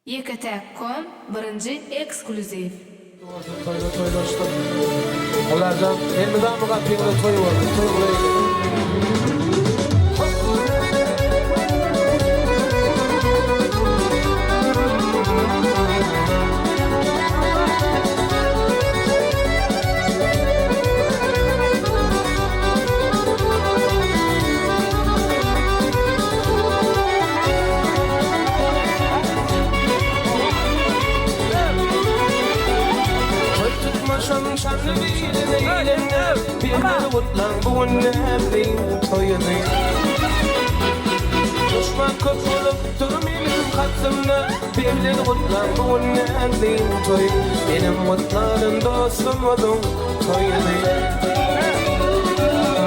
YKT.com birinci ekskluziv. Toylaştım. Olardan elmiden mi kapıyla toy vardı? Toy şanlı bir eğlenler bir kutlan bu nevrin toyunu Düşman köp olup durmayın katımda bir kutlan bu nevrin toy Benim mutlarım dostum olun toyunu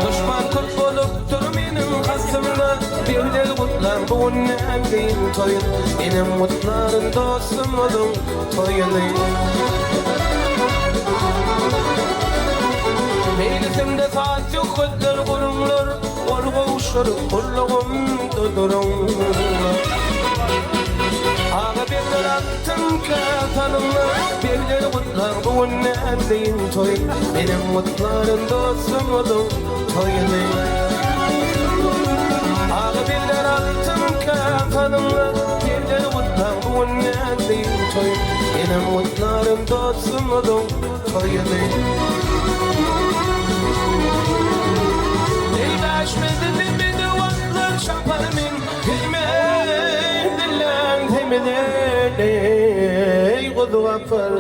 Düşman köp olup durmayın katımda bir kutlan bu nevrin toy Benim mutlarım dostum olun toyunu Meylisimde saat yok ödler kurumlar Orga uşlar kulluğum dudurumlar Ağa birler attım katanımlar Birleri kutlar bu nevrin toy Benim mutlarım dostum olun toyunu Ağa birler attım katanımlar Birleri kutlar bu nevrin toy Benim mutlarım dostum olun toyunu Değişmedi bir de vatlar şaparımın Bilmedilen temeli kudu vapar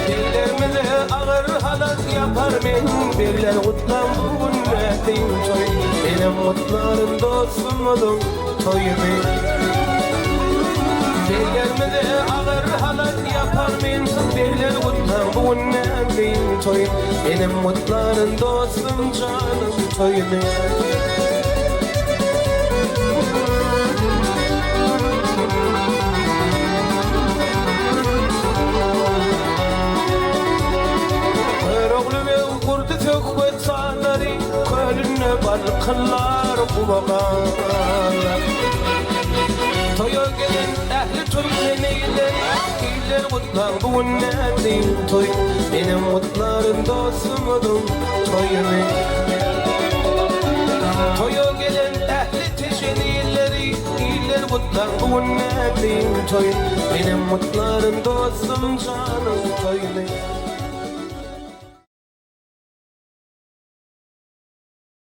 Dillerimi ağır halat yaparım Birler kutlam bugün mehdin toy Benim mutlarım dostum olun toyumu Dillerimi ağır halat yaparım Birler kutlam bugün mehdin toy Benim mutlarım dostum canım toyunu Kırıklı ve kurdu tökvet sağları Kölünne balkınlar bu babalar Toya gelen ehli toy neyler İller mutlar bu nevrin toy Benim mutlarım dostum olun toyunu Toya gelen ehli teşenilleri İller mutlar bu nevrin toy Benim mutlarım dostum canım toyunu